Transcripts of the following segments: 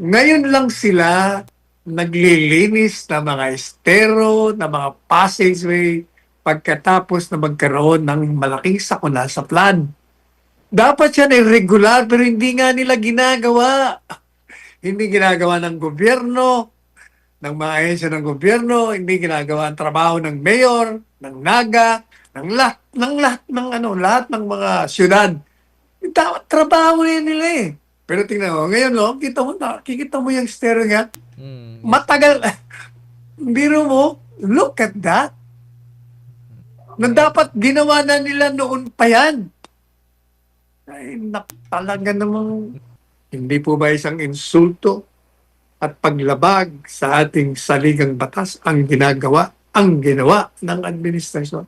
Ngayon lang sila naglilinis ng mga estero, ng mga passageway pagkatapos na magkaroon ng malaking sakuna sa plan. Dapat yan ay regular pero hindi nga nila ginagawa. Hindi ginagawa ng gobyerno, ng mga ahensya ng gobyerno, hindi ginagawa ang trabaho ng mayor, ng naga, lahat ng mga syudad. Dapat trabaho yan nila eh. Pero tingnan mo, ngayon no, kikita mo yung stereo niya, Yes. matagal, biro mo, look at that. Na dapat ginawa na nila noon pa yan. Ay, talaga namang, hindi po ba isang insulto at paglabag sa ating saligang batas ang ginawa ng administrasyon.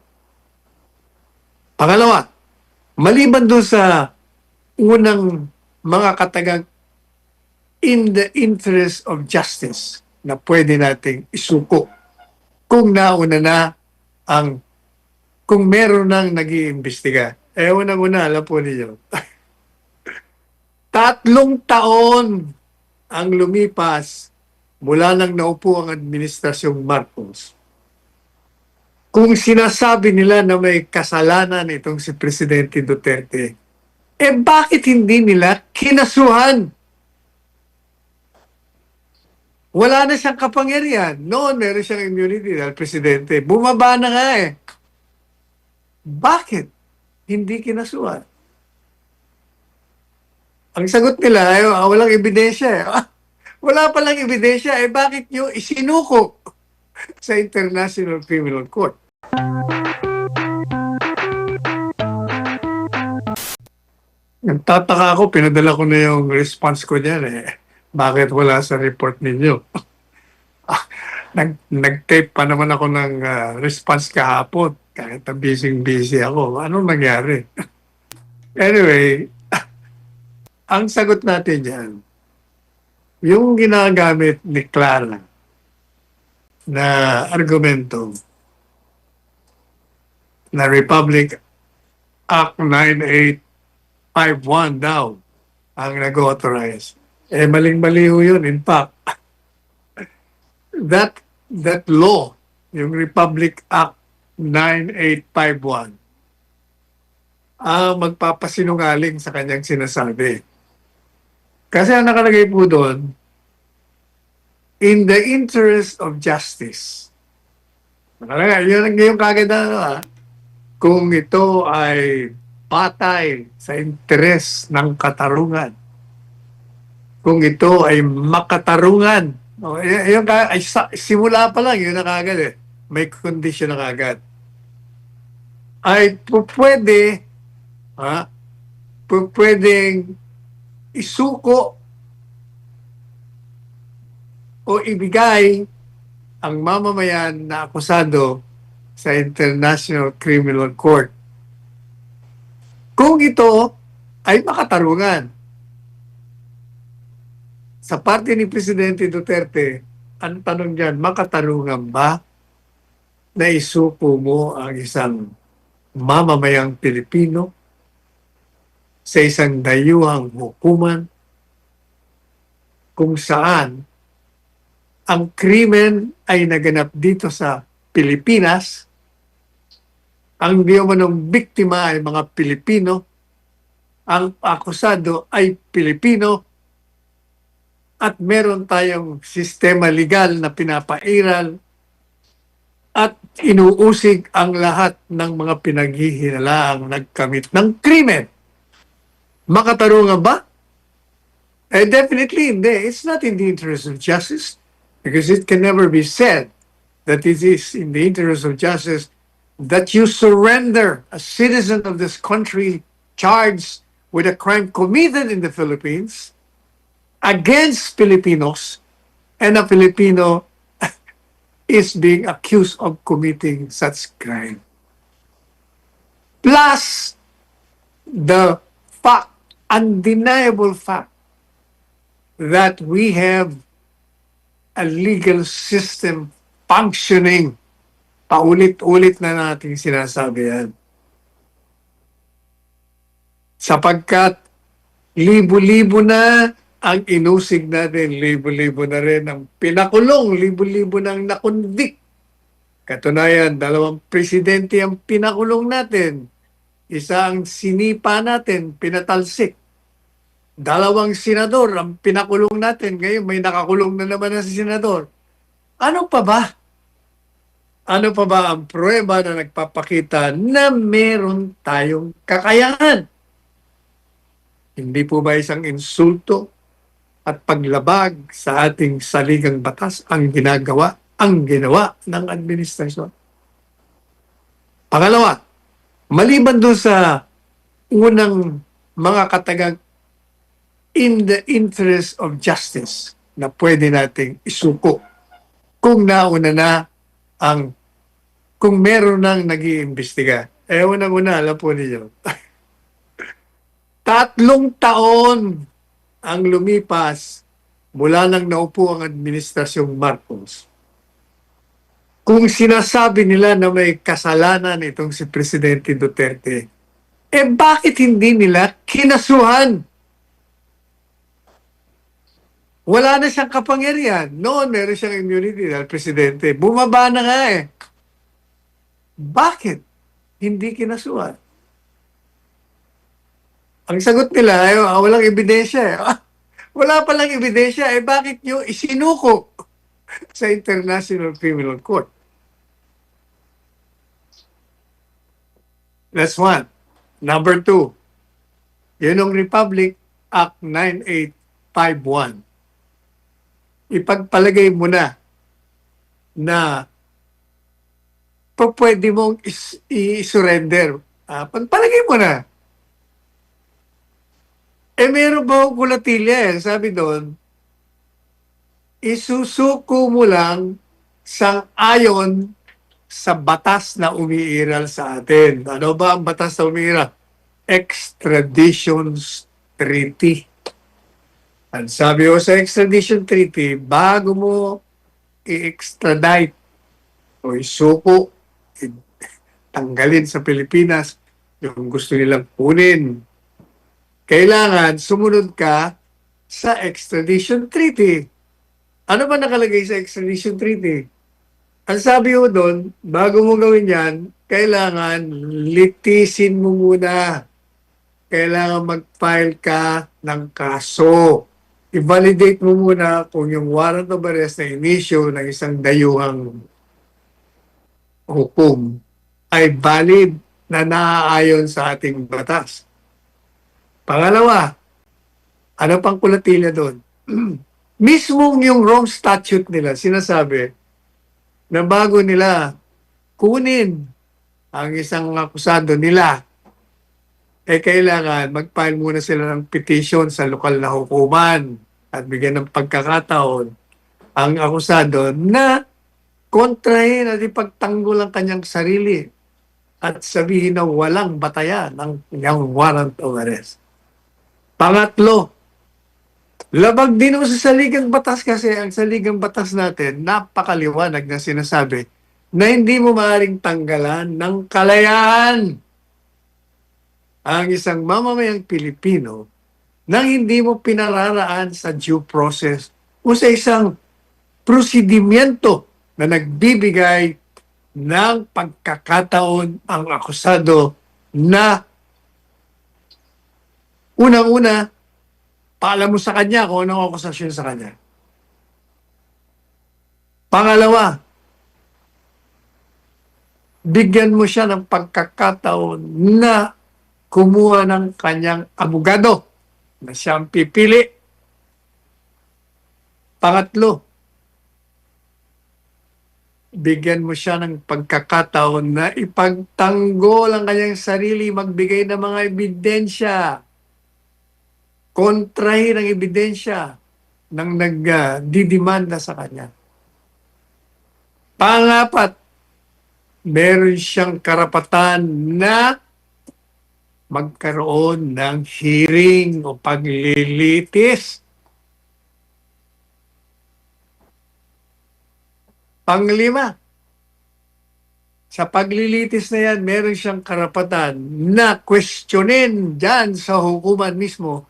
Pangalawa, maliban doon sa unang mga katagang in the interest of justice na pwede nating isuko kung nauna na kung meron nang nag-iimbestiga. Unang-una, alam po ninyo, 3 taon ang lumipas mula nang naupo ang administrasyong Marcos. Kung sinasabi nila na may kasalanan itong si Presidente Duterte, bakit hindi nila kinasuhan? Wala na siyang kapangyarihan. Noon, meron siyang immunity dahil Presidente. Bumaba na nga eh. Bakit hindi kinasuhan? Ang sagot nila ay walang ebidensya eh. Wala palang ebidensya bakit nyo isinuko sa International Criminal Court? Nagtataka ako, pinadala ko na yung response ko niyan eh. Bakit wala sa report ninyo? Nag-tape pa naman ako ng response kahapon. Kahit na busy ako. Anong nangyari? Anyway, ang sagot natin yan, yung ginagamit ni Clara na argumento na Republic Act 9851 daw ang nag-authorize. Maling-mali ho yun. In fact, that law, yung Republic Act 9851, ang magpapasinungaling sa kanyang sinasabi. Kasi ang nakalagay po doon, in the interest of justice. Nakalagay, yun yung kagad kung ito ay patay sa interes ng katarungan. Kung ito ay makatarungan. Simula pa lang, yun na kagad eh. May condition na kagad. Ay pwedeng isuko o ibigay ang mamamayan na akusado sa International Criminal Court. Kung ito ay makatarungan. Sa parte ni Presidente Duterte, ang tanong diyan, makatarungan ba na isuko mo ang isang mamamayang Pilipino sa isang dayuhang hukuman kung saan ang krimen ay naganap dito sa Pilipinas, ang diyomanong biktima ay mga Pilipino, ang akusado ay Pilipino, at meron tayong sistema legal na pinapairal at inuusig ang lahat ng mga pinaghihinalaang nagkamit ng krimen. Makatarungan ba? Definitely hindi. It's not in the interest of justice because it can never be said that it is in the interest of justice that you surrender a citizen of this country charged with a crime committed in the Philippines against Filipinos, and a Filipino is being accused of committing such crime. Plus, the undeniable fact that we have a legal system functioning. Paulit-ulit na natin sinasabi yan. Sapagkat libo-libo na ang inusig natin, libo-libo na rin ang pinakulong, libo-libo nang nakonvict. Katunayan, 2 presidente ang pinakulong natin. Isa ang sinipa natin, pinatalsik. 2 senador ang pinakulong natin. Ngayon may nakakulong na naman na si senador. Ano pa ba? Ano pa ba ang pruweba na nagpapakita na meron tayong kakayahan? Hindi po ba isang insulto at paglabag sa ating saligang batas ang ginawa ng administrasyon? Pangalawa, maliban doon sa unang mga katagang in the interest of justice na pwede nating isuko kung nauna na kung meron nang nag-iimbestiga. Unang-una, alam po ninyo, 3 taon ang lumipas mula nang naupo ang administrasyong Marcos. Kung sinasabi nila na may kasalanan itong si Presidente Duterte, bakit hindi nila kinasuhan? Wala na siyang kapangyarihan. Noon, meron siyang immunity dahil Presidente. Bumaba na nga eh. Bakit hindi kinasuhan? Ang sagot nila ay walang ebidensya eh. Wala palang ebidensya bakit nyo isinuko sa International Criminal Court? That's one. Number 2, yun ang Republic Act 9851. Ipagpalagay mo na pwede mong i-surrender. Pagpalagay mo na. Meron ba akong kulatilya Sabi doon, isusuko mo lang sang-ayon sa batas na umiiral sa atin. Ano ba ang batas na umiiral? Extradition Treaty. At sabi ko sa extradition treaty, bago mo i-extradite o isuko, tanggalin sa Pilipinas yung gusto nilang kunin, kailangan sumunod ka sa extradition treaty. Ano ba nakalagay sa extradition treaty? Ang sabi ko doon, bago mo gawin yan, kailangan litisin mo muna. Kailangan mag-file ka ng kaso. I-validate mo muna kung yung warrant of arrest na inisyo ng isang dayuhang hukom ay valid na naaayon sa ating batas. Pangalawa, ano pang kulatilya doon? Mismong yung Rome Statute nila, sinasabi na bago nila kunin ang isang akusado nila, kailangan mag-file muna sila ng petition sa lokal na hukuman at bigyan ng pagkakataon ang akusado na kontrahin at ipagtanggol ang kanyang sarili at sabihin na walang batayan ng kanyang warrant of arrest. Pangatlo, labag din sa saligang batas kasi ang saligang batas natin napakaliwanag na sinasabi na hindi mo maaaring tanggalan ng kalayaan ang isang mamamayang Pilipino nang hindi mo pinararaan sa due process o sa isang prosedimento na nagbibigay ng pagkakataon ang akusado na unang-una, paalam mo sa kanya kung anong akusasyon sa kanya. Pangalawa, bigyan mo siya ng pagkakataon na kumuha ng kanyang abogado na siyang pipili. Pangatlo, bigyan mo siya ng pagkakataon na ipagtanggol ang kanyang sarili, magbigay ng mga ebidensya, kontrahin ang ebidensya ng nagdidemanda sa kanya. Pangapat, meron siyang karapatan na magkaroon ng hearing o paglilitis. Panglima, sa paglilitis na yan, meron siyang karapatan na questionin dyan sa hukuman mismo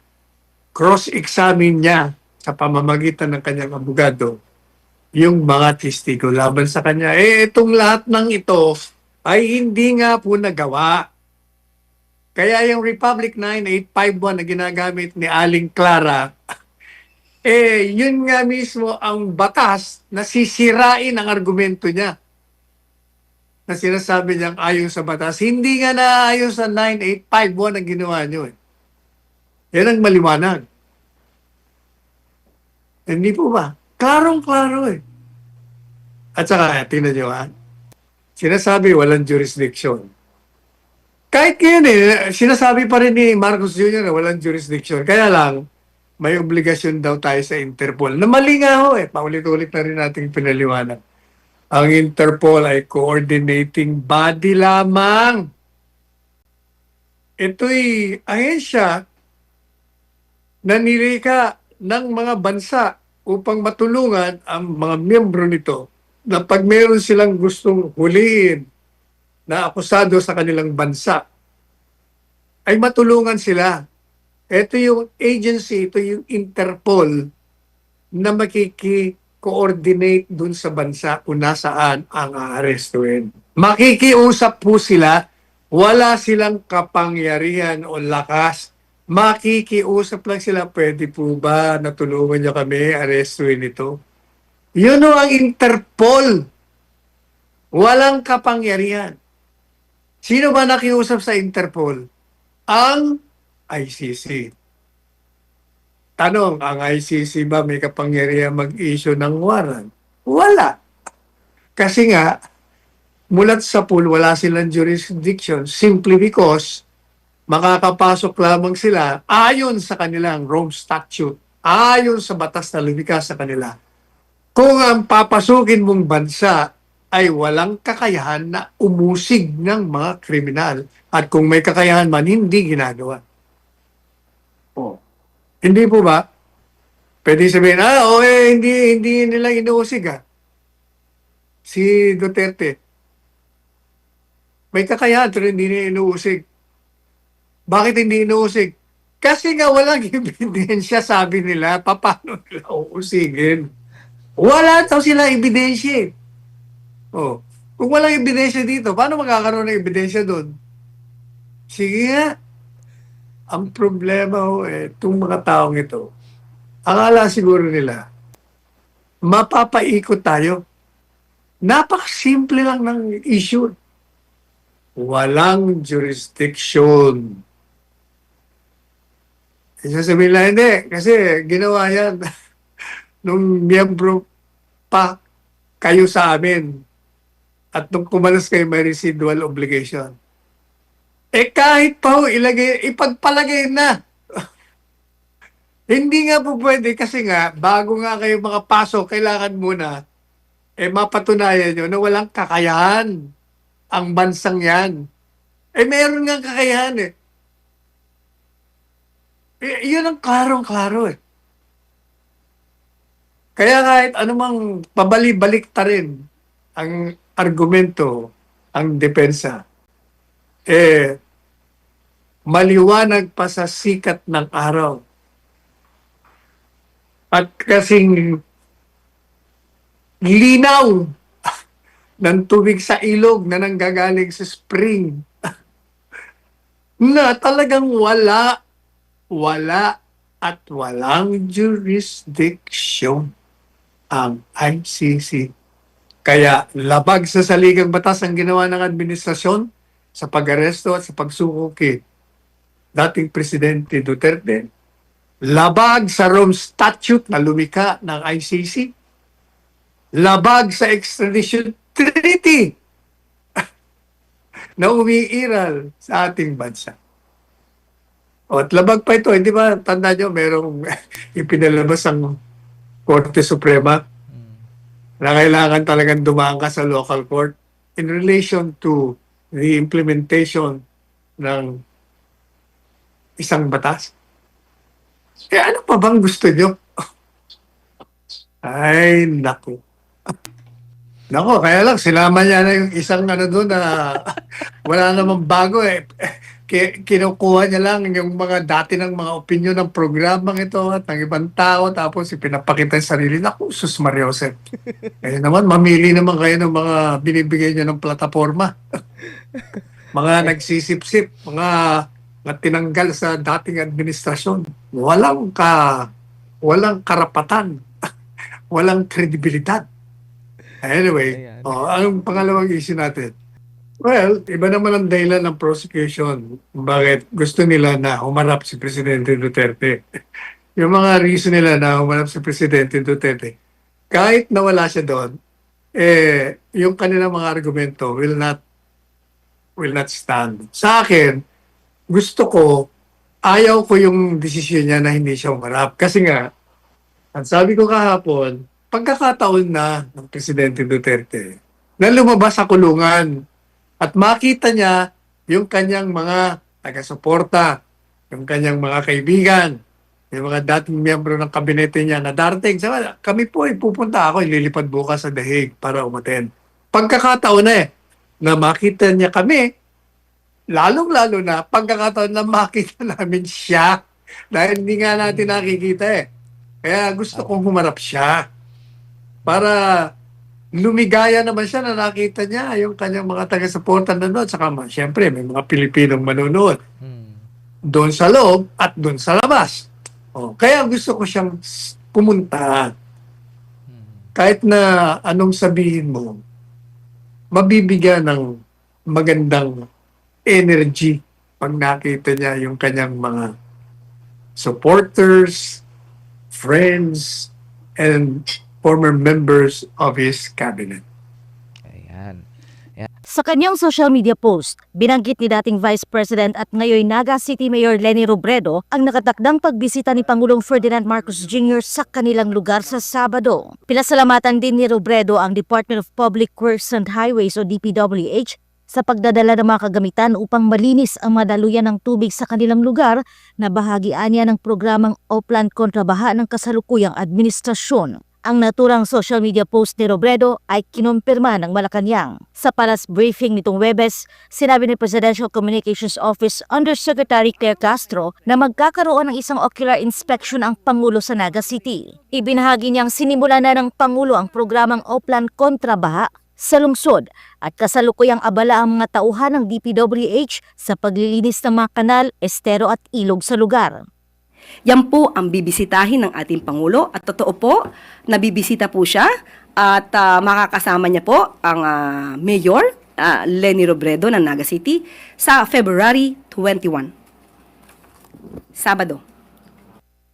cross-examine niya sa pamamagitan ng kanyang abogado yung mga testigo laban sa kanya. Itong lahat ng ito ay hindi nga po nagawa. Kaya yung Republic 9851 na ginagamit ni Aling Clara, yun nga mismo ang batas na sisirain ang argumento niya na sinasabi niyang ayon sa batas. Hindi nga naayon sa 9851 ang ginawa niyo. Yan ang maliwanag. Hindi po ba? Klarong-klaro At saka, tingnan niyo sinasabi walang jurisdiction. Kahit ngayon sinasabi pa rin ni Marcos Jr. na walang jurisdiction. Kaya lang, may obligasyon daw tayo sa Interpol. Na mali nga paulit-ulit na rin nating pinaliwanag. Ang Interpol ay coordinating body lamang. Ito'y ahensya na nilika ng mga bansa upang matulungan ang mga miyembro nito na pag meron silang gustong huliin na akusado sa kanilang bansa, ay matulungan sila. Ito yung agency, ito yung Interpol na makiki-coordinate dun sa bansa kung nasaan ang aarestuin. Makikiusap po sila, wala silang kapangyarihan o lakas. Makikiusap lang sila, pwede po ba natulungan niyo kami, arestuin ito? Yun ang Interpol. Walang kapangyarihan. Sino ba nakiusap sa Interpol? Ang ICC. Tanong, ang ICC ba may kapangyarihan mag-issue ng warrant? Wala. Kasi nga, mulat sa pool, wala silang jurisdiction simply because makakapasok lamang sila ayon sa kanilang Rome Statute, ayon sa batas na lumikha sa kanila. Kung ang papasukin mong bansa ay walang kakayahan na umusig ng mga kriminal at kung may kakayahan man, hindi ginagawa. Hindi po ba? Pwede sabihin, hindi nila inuusig Si Duterte. May kakayahan pero hindi nila inuusig. Bakit hindi inuusig? Kasi nga walang ebidensya, sabi nila, paano nila uusigin? Wala daw sila ebidensya. Kung walang ebidensya dito, paano magkakaroon ng ebidensya doon? Sige nga. Ang problema itong mga taong ito, akala siguro nila, mapapaikot tayo. Napakasimple lang ng issue. Walang jurisdiction. Sasabihin lang, hindi. Kasi ginawa yan nung miyembro pa kayo sa amin. At nung kumalas kayo, may residual obligation. Kahit pa ipagpalagay na. Hindi nga po pwede kasi nga, bago nga kayo makapasok, kailangan muna, mapatunayan nyo na walang kakayahan ang bansang yan. Meron nga kakayahan yun ang klarong-klaro Kaya kahit anumang pabalik-balik ta rin ang argumento, ang depensa, maliwanag pa sa sikat ng araw. At kasing linaw ng tubig sa ilog na nanggagaling sa spring na talagang wala at walang jurisdiction ang ICC. Kaya labag sa saligang batas ang ginawa ng administrasyon sa pag-aresto at sa pagsuko kay dating Presidente Duterte. Labag sa Rome Statute na lumikha ng ICC. Labag sa Extradition Treaty na umiiral sa ating bansa. At labag pa ito, hindi ba, tanda nyo, merong ipinalabas ang Korte Suprema na kailangan talagang dumaan ka sa local court in relation to the implementation ng isang batas. Ano pa bang gusto nyo? Ay, naku. Kaya lang, sinama niya na yung isang doon na wala namang bago kinukuha niya lang yung mga dati ng mga opinion ng programang ito at ng ibang tao tapos ipinapakita yung sarili. Naku, sus Mariosep. Kaya naman, mamili naman kayo ng mga binibigay niyo ng plataforma. Mga nagsisip-sip, mga tinanggal sa dating administrasyon. Walang karapatan, walang kredibilidad. Anyway, Ayan. anong pangalawang issue natin? Well, iba naman ang dahilan ng prosecution. Bakit gusto nila na humarap si Presidente Duterte. Yung mga reason nila na humarap si Presidente Duterte, kahit nawala siya doon, yung kanilang mga argumento will not stand. Sa akin, gusto ko, ayaw ko yung desisyon niya na hindi siya humarap. Kasi nga, ang sabi ko kahapon, pagkakataon na ng Presidente Duterte na lumabas sa kulungan at makita niya yung kanyang mga taga-suporta, yung kanyang mga kaibigan, yung mga dating miyembro ng kabinete niya na darating. Sabi, kami po ay pupunta ako, ililipad bukas sa The Hague para umaten. Pagkakataon na na makita niya kami, lalong-lalo na pagkakataon na makita namin siya dahil hindi nga natin nakikita Kaya gusto kong humarap siya para lumigaya naman siya na nakita niya yung kanyang mga taga-suporta nanonood. Saka siyempre, may mga Pilipinong manonood doon sa loob at doon sa labas. Kaya gusto ko siyang pumunta. Kahit na anong sabihin mo, mabibigyan ng magandang energy pag nakita niya yung kanyang mga supporters, friends, and former members of his cabinet. Ayan. Sa kanyang social media post, binanggit ni dating Vice President at ngayon Naga City Mayor Leni Robredo ang nakatakdang pagbisita ni Pangulong Ferdinand Marcos Jr. sa kanilang lugar sa Sabado. Pinasalamatan din ni Robredo ang Department of Public Works and Highways o DPWH sa pagdadala ng mga kagamitan upang malinis ang madaluyan ng tubig sa kanilang lugar na bahagian niya ng programang Oplan Kontrabaha ng kasalukuyang administrasyon. Ang naturang social media post ni Robredo ay kinumpirma ng Malacanang. Sa Palace briefing nitong Webes, sinabi ni Presidential Communications Office Undersecretary Claire Castro na magkakaroon ng isang ocular inspection ang Pangulo sa Naga City. Ibinahagi niyang sinimula na ng Pangulo ang programang Oplan Kontrabaha sa lungsod at kasalukuyang abala ang mga tauhan ng DPWH sa paglilinis ng mga kanal, estero at ilog sa lugar. Yan po ang bibisitahin ng ating Pangulo at totoo po na bibisita po siya at makakasama niya po ang Mayor Leni Robredo ng Naga City sa February 21. Sabado.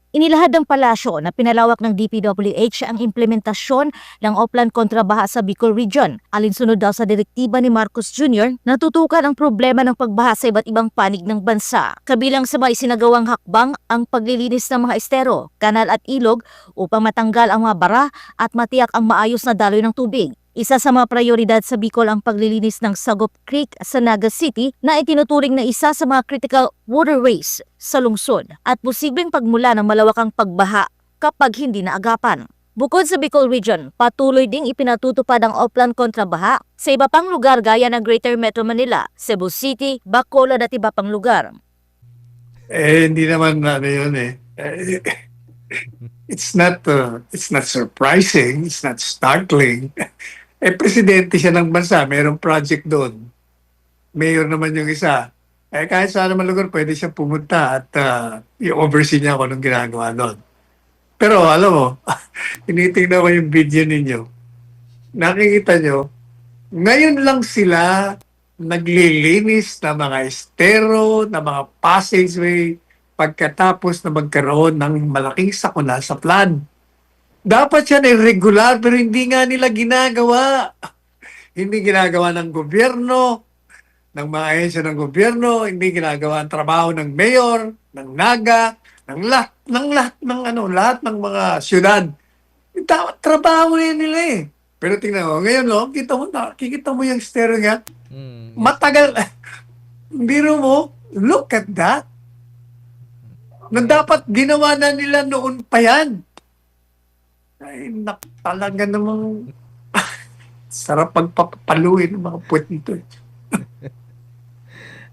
Inilahad ng palasyo na pinalawak ng DPWH ang implementasyon ng Oplan Kontrabaha sa Bicol Region. Alinsunod daw sa direktiba ni Marcos Jr. na tutukan ang problema ng pagbaha sa iba't ibang panig ng bansa. Kabilang sa mga isinagawang hakbang ang paglilinis ng mga estero, kanal at ilog upang matanggal ang mga bara at matiyak ang maayos na daloy ng tubig. Isa sa mga prioridad sa Bicol ang paglilinis ng Sagop Creek sa Naga City na itinuturing na isa sa mga critical waterways sa lungsod at posibleng pagmula ng malawakang pagbaha kapag hindi naagapan. Bukod sa Bicol Region, patuloy ding ipinatutupad ang Oplan Kontrabaha sa iba pang lugar gaya ng Greater Metro Manila, Cebu City, Bacolod at iba pang lugar. Hindi naman yun It's not surprising, it's not startling. Presidente siya ng bansa, mayroong project doon. Mayor naman yung isa. Kahit saan naman lugar, pwede siya pumunta at i-oversee niya kung anong ginagawa doon. Pero alam mo, tinitingnan ko yung video ninyo. Nakikita nyo, ngayon lang sila naglilinis ng mga estero, ng mga passageway, pagkatapos na magkaroon ng malaking sakuna sa flood. Dapat yan ay regular pero hindi nga nila ginagawa. Hindi ginagawa ng gobyerno, ng mga ahensya ng gobyerno, hindi ginagawa ang trabaho ng mayor, ng naga, ng lahat ng mga syudad. Dapat trabaho yan nila Pero tingnan mo, ngayon kikita mo yung estero nga, matagal, biro mo, look at that. Na dapat ginawa na nila noon pa yan. Ay, talaga namang sarap pagpapaluin ng mga puwet nito.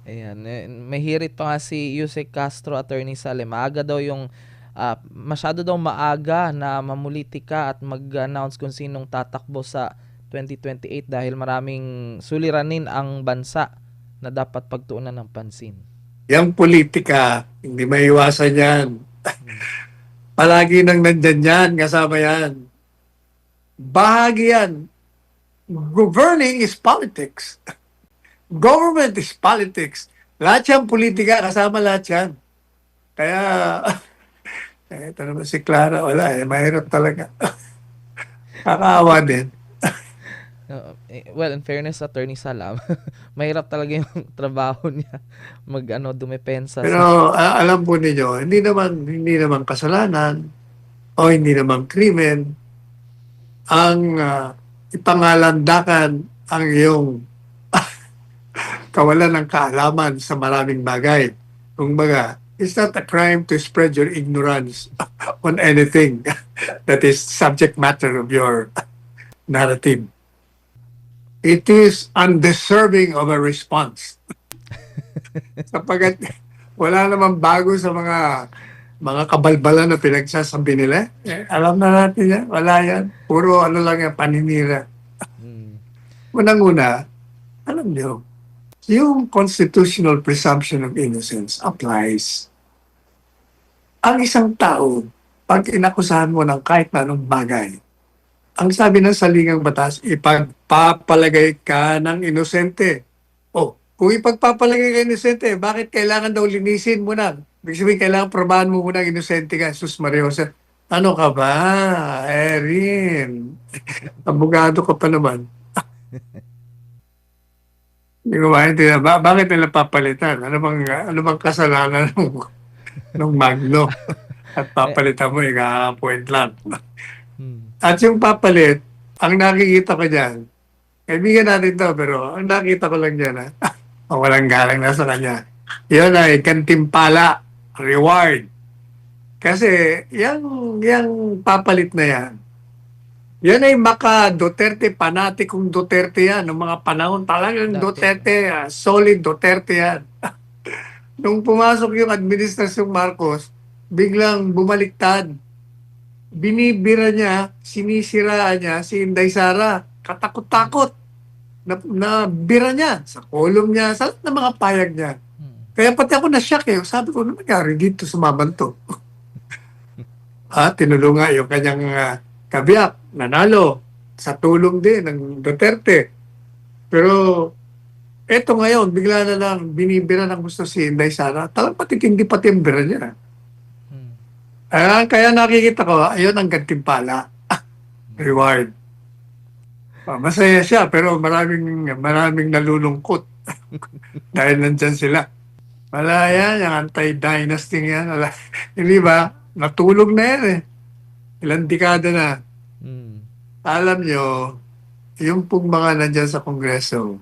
Ayan, may hirit pa nga si Yusek Castro, Attorney Sale. Maaga daw yung, masyado daw maaga na mamulitika at mag-announce kung sinong tatakbo sa 2028 dahil maraming suliranin ang bansa na dapat pagtuunan ng pansin. Yang politika, hindi maiwasan yan. Palagi nang nandyan yan, kasama yan. Bahagi yan. Governing is politics. Government is politics. Lahat yan politika, kasama lahat yan. Kaya, ito naman si Clara, wala mahirap talaga. Kakaawa din. Well, in fairness, Attorney Salam, mahirap talaga yung trabaho niya dumepensa Pero alam po ninyo, hindi naman kasalanan o hindi naman krimen ang ipangalandakan ang iyong kawalan ng kaalaman sa maraming bagay. Kumbaga, it's not a crime to spread your ignorance on anything that is subject matter of your narrative. It is undeserving of a response. Sapagat wala namang bago sa mga kabalbalan na pinagsasabi nila. Alam na natin yan. Wala yan. Puro lang yan, paninira. Unang-una, alam niyo, yung constitutional presumption of innocence applies. Ang isang tao, pag inakusahan mo ng kahit na anong bagay, ang sabi ng saligang batas, ipagpapalagay ka ng inosente. O, kung ipagpapalagay ka ng inosente, bakit kailangan daw linisin mo na? Ibig sabihin, kailangan probahan mo muna inosente ka. Sus Maria Jose, ano ka ba, Erin? Abogado ka pa naman. Hindi ko maintindihan. Bakit nila papalitan? Ano bang kasalanan ng Magno? At papalitan mo, ika-point lang. At yung papalit, ang nakikita ko dyan, kaibigan natin to, pero ang nakita ko lang dyan, walang galang na sa kanya. Yun ay kantimpala, reward. Kasi, yung papalit na yan ay maka-Duterte, panatikong Duterte yan. Noong mga panahon talagang Duterte, solid Duterte yan. Nung pumasok yung administrasyong Marcos, biglang bumaliktad. Binibira niya, sinisiraan niya si Inday Sara. Katakot-takot. Na bira niya sa kolom niya, sa lahat ng mga payag niya. Kaya pati ako na-shock eh. Sabi ko, ano nangyari dito sa mabanto? Tinulong nga yung kanyang kabiyak, nanalo sa tulong din ng Duterte. Pero eto ngayon, bigla na lang binibira ng gusto si Inday Sara. Talagang patitindi pati ang bira niya. Kaya nakikita ko, ayun ang gantimpala. Reward. Masaya siya, pero maraming nalulungkot. Dahil nandyan sila. Wala yan, yung anti-dynasty yan. Wala. Hindi ba? Natulog na yan eh. Ilang dekada na. Alam nyo, yung pong mga nandyan sa Kongreso,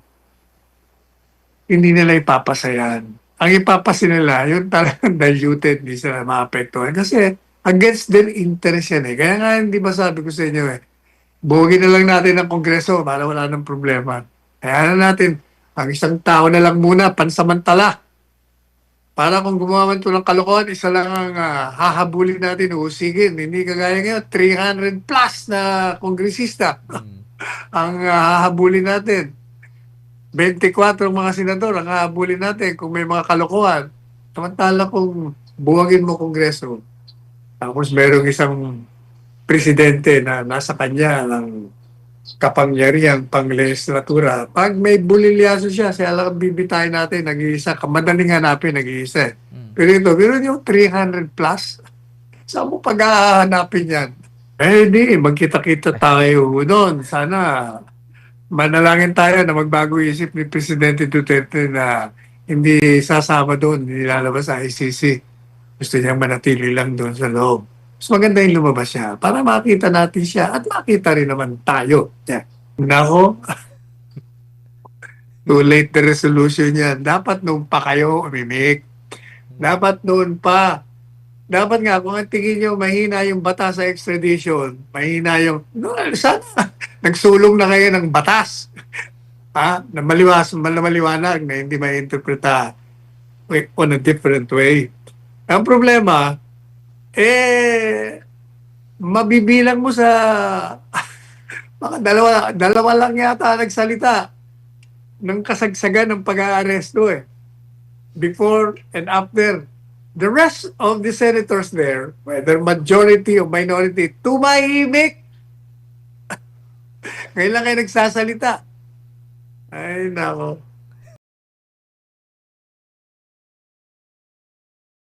hindi nila ipapasayan. Ang ipapasa nila, yung talagang diluted, hindi sila maapektuhan. Kasi against their interest yan eh. Kaya nga hindi ba sabi ko sa inyo eh, buhugin na lang natin ang Kongreso para wala ng problema. Kaya na natin, ang isang tao na lang muna, pansamantala. Para kung gumawa man ito ng kalokohan, isa lang ang hahabulin natin, usigin. Hindi kagaya ngayon, 300 plus na kongresista ang hahabulin natin. 24 mga senador ang hahabulin natin kung may mga kalokohan. Samantala kung buwagin mo kongreso, tapos merong isang presidente na nasa kanya ng kapangyarihan pang legislatura. Pag may bulilyaso siya, siya lang bibitayin natin, nag-iisa. Madaling hanapin, nag-iisa. Pero yung 300 plus, saan mo pag-hahanapin yan? Di, magkita-kita tayo doon. Sana manalangin tayo na magbago isip ni Presidente Duterte na hindi sasama doon, hindi lalabas sa ICC. Gusto niyang manatili lang doon sa loob. Mas maganda yung lumabas siya para makita natin siya at makita rin naman tayo. Yeah. Nako, too late the resolution yan. Dapat noon pa kayo umimik. Dapat noon pa. Dapat nga, kung ang tingin nyo mahina yung batas sa extradition, mahina yung, sana, nagsulong na kayo ng batas. na maliwanag na hindi mai-interpreta on a different way. Ang problema, mabibilang mo sa mga dalawa lang yata nagsalita ng kasagsagan ng pag-aaresto before and after. The rest of the senators there, whether majority or minority, tumahimik. Ngayon lang kayo nagsasalita. Ay, nako.